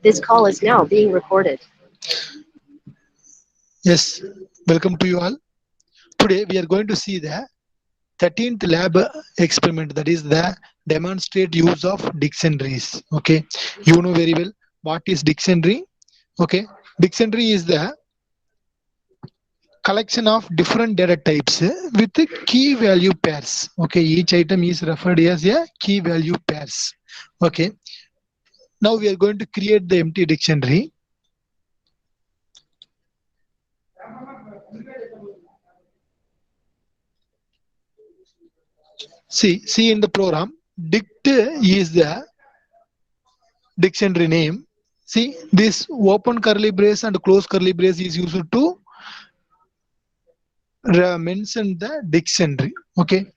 This call is now being recorded. Yes, welcome to you all. Today we are going to see the 13th lab experiment, that is the demonstrate use of dictionaries. Okay, you know very well what is dictionary. Okay, dictionary is the collection of different data types with the key value pairs. Okay, each item is referred as a key value pairs. Okay, now we are going to create the empty dictionary. See in the program, dict is the dictionary name. See, this open curly brace and close curly brace is used to mention the dictionary. Okay,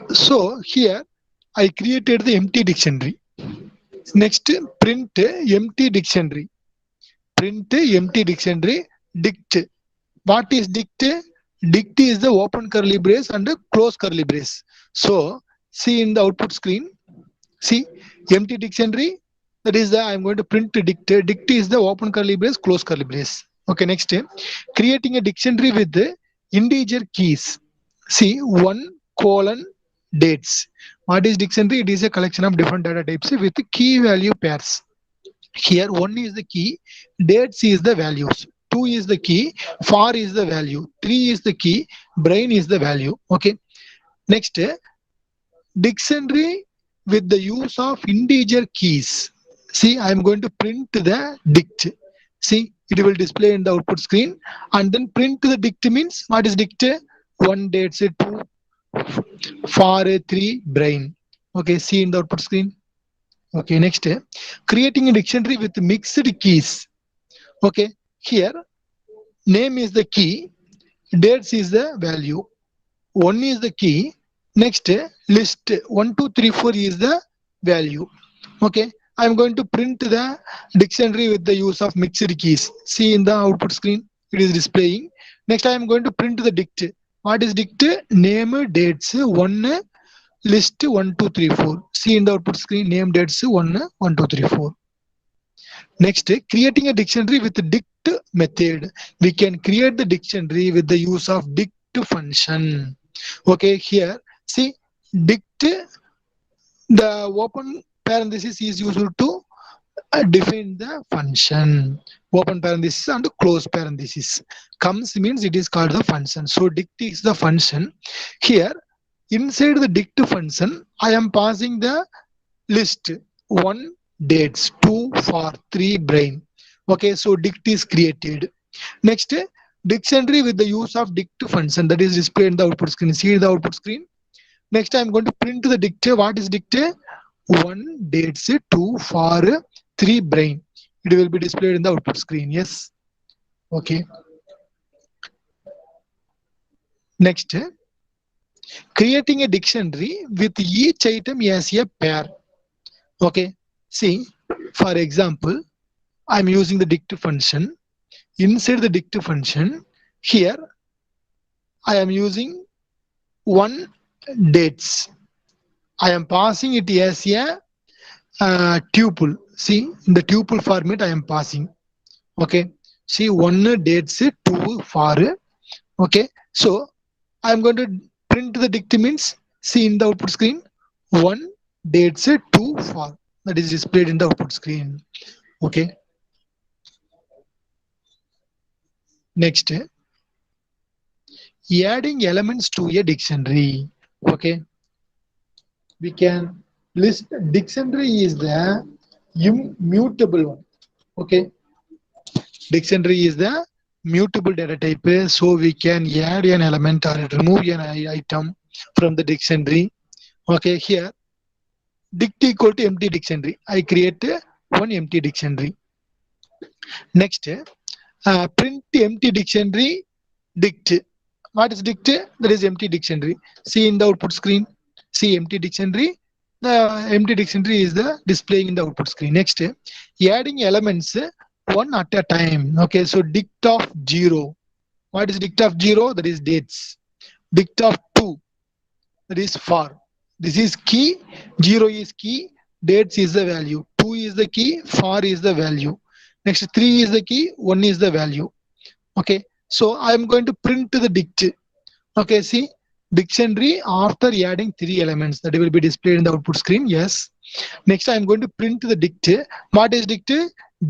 so here I created the empty dictionary. Next, print empty dictionary. Print empty dictionary. Dict. What is dict? Dict is the open curly brace and the close curly brace. So see in the output screen. See empty dictionary. That is the I'm going to print dict. Dict is the open curly brace, close curly brace. Okay, next creating a dictionary with the integer keys. See one colon dates. What is dictionary? It is a collection of different data types with key value pairs. Here one is the key, dates is the values. Two is the key, four is the value. Three is the key, brain is the value. Okay. Next, dictionary with the use of integer keys. See, I am going to print the dict. See, it will display in the output screen, and then print the dict means what is dict? One dates, two, four, three, brain. Okay, see in the output screen. Okay, next, creating a dictionary with mixed keys. Okay, here name is the key, dates is the value, one is the key. Next, list 1 2 3 4 is the value. Okay, I am going to print the dictionary with the use of mixed keys. See in the output screen, it is displaying. Next, I am going to print the dict. What is dict? Name, dates, one, list 1 2 3 4. See in the output screen, name, dates, 1 2 3 4. Next, creating a dictionary with the dict method. We can create the dictionary with the use of dict function. Okay, here see dict, the open parenthesis is used to define the function. Open parenthesis and close parenthesis. Comes means it is called the function. So dict is the function. Here inside the dict function, I am passing the list. One dates, two for, three brain. Okay, so dict is created. Next, dictionary with the use of dict function, that is displayed in the output screen. See the output screen. Next, I'm going to print the dict. What is dict? One dates, two for, three brain. It will be displayed in the output screen. Yes. Okay. Next, creating a dictionary with each item as a pair. Okay. See, for example, I'm using the dict function. Inside the dict function, here I am using one dates. I am passing it as a tuple. See, in the tuple format I am passing. Okay. See, one dates, two for. Okay. So I am going to print the dict means, see in the output screen, one dates, two for. That is displayed in the output screen. Okay. Next, adding elements to a dictionary. Okay, we can list dictionary is the immutable one. Okay, dictionary is the mutable data type, so we can add an element or remove an item from the dictionary. Okay, here dict equal to empty dictionary. I create one empty dictionary. Next, print empty dictionary dict. What is dict? That is empty dictionary. See in the output screen. See empty dictionary. The empty dictionary is the displaying in the output screen. Next, adding elements one at a time. Okay, so dict of 0. What is dict of 0? That is dates. Dict of 2. That is for. This is key. 0 is key. Dates is the value. 2 is the key, 4 is the value. Next 3 is the key, 1 is the value. Okay, so I am going to print the dict. Okay, see, dictionary after adding 3 elements that will be displayed in the output screen. Yes. Next I am going to print the dict. What is dict?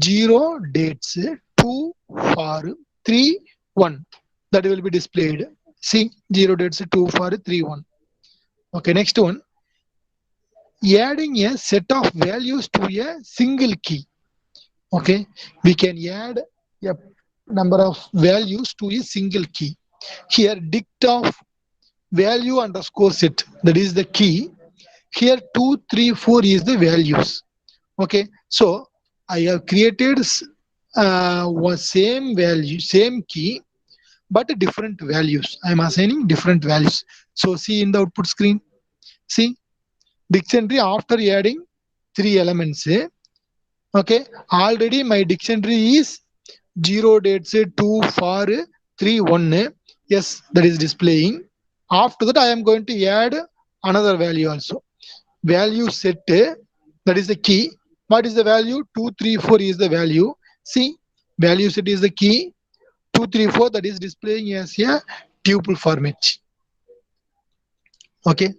0 dates 2 for 3 1 that will be displayed. See, 0 dates 2 for 3 1. Okay, next one, adding a set of values to a single key. Okay, we can add a number of values to a single key. Here dict of value underscore set, that is the key. Here 2 3 4 is the values. Okay, so I have created one same value, same key, but different values. I am assigning different values. So see in the output screen, see, dictionary after adding 3 elements. Okay, already my dictionary is 0 dates 2 for 3 1. Yes, that is displaying. After that I am going to add another value also. Value set, that is the key. What is the value? 2 3 4 is the value. See, value set is the key. 2 3 4, that is displaying as a tuple format. Okay,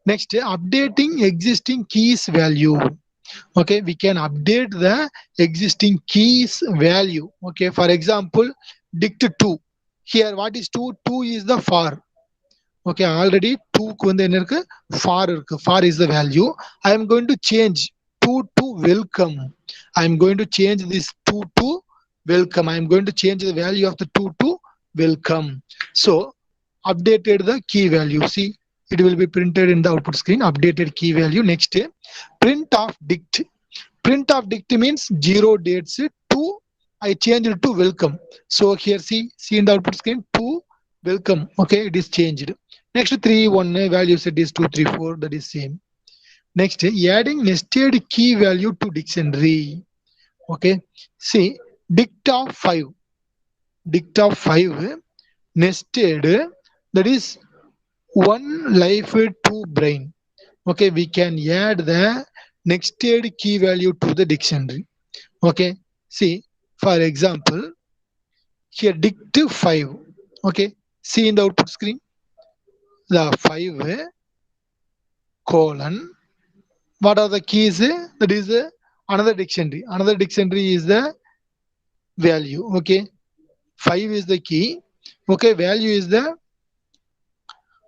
next, updating existing keys value. Okay, we can update the existing keys value. Okay, for example, dict 2. Here what is 2? 2 is the for. Okay, already 2 க்கு வந்து என்ன இருக்கு? For இருக்கு. For is the value. I am going to change 2 to welcome. I am going to change this 2 to welcome. I am going to change the value of the 2 to welcome. So updated the key value. See, it will be printed in the output screen, updated key value. Next, print of dict. Print of dict means 0 dates to, I changed it to welcome. So here see in the output screen, to welcome. Okay, it is changed. Next 3 1 value set is 2 3 4, that is same. Next, adding nested key value to dictionary. Okay, see, dict of 5. Dict of 5 nested, that is 1 life 2 brain. Okay, we can add the nested key value to the dictionary. Okay, see, for example, here dict 5. Okay, see in the output screen, the 5 colon, what are the keys? That is another dictionary. Another dictionary is the value. Okay, 5 is the key. Okay, value is the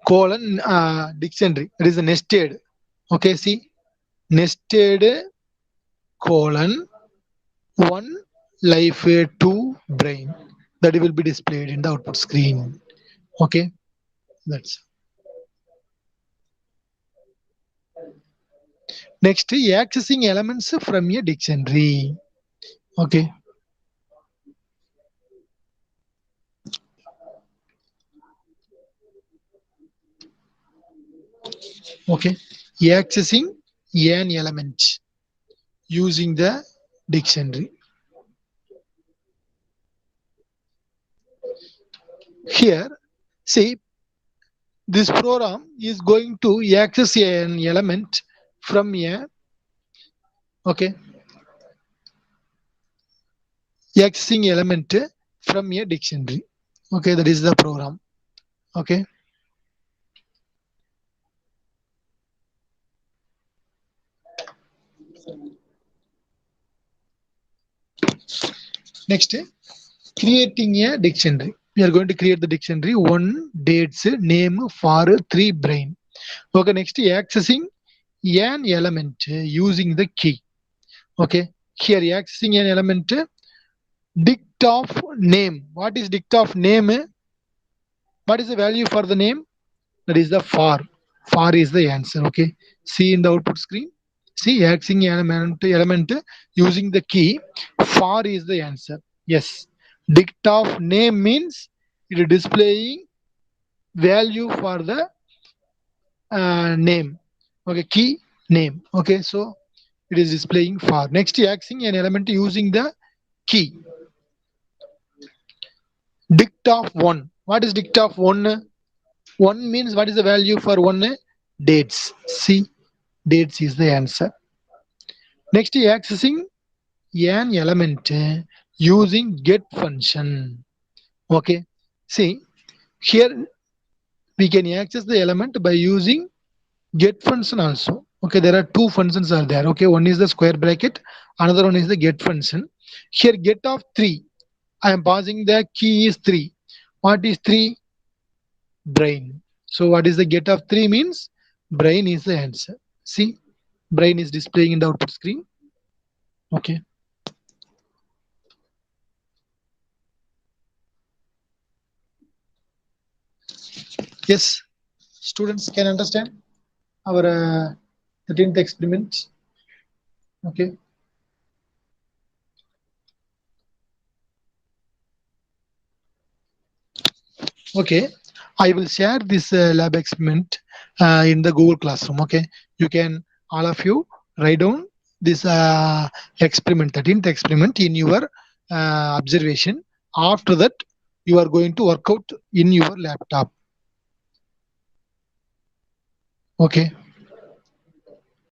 colon dictionary. It is a nested. Okay, see, nested colon 1 life 2 brain, that will be displayed in the output screen. Okay, that's next, accessing elements from a dictionary. Okay, okay, accessing an element using the dictionary. Here, see, this program is going to access an element from a, okay, accessing element from a dictionary. Okay, that is the program. Okay, next, creating a dictionary. We are going to create the dictionary. 1 dates name for 3 brain. Okay, next, accessing an element using the key. Okay, here accessing an element, dict of name. What is dict of name? What is the value for the name? That is the for. For is the answer. Okay, see in the output screen, see, accessing element using the key, for is the answer. Yes, dict of name means it is displaying value for the name. Okay, key name. Okay, so it is displaying for. Next, accessing an element using the key, dict of 1. What is dict of 1? 1 means what is the value for 1? Dates. See, dates is the answer. Next, accessing an element using get function. Okay, see here we can access the element by using get function also. Okay, there are two functions are there. Okay, one is the square bracket, another one is the get function. Here get of 3, I am passing the key is 3. What is 3? Brain. So what is the get of 3 means? Brain is the answer. See, brain is displaying in the output screen. Okay. Yes, students can understand our 13th experiment. Okay. Okay, I will share this lab experiment in the Google Classroom. Okay, you can all of you write down this experiment, 13th experiment in your observation. After that, you are going to work out in your laptop. Okay.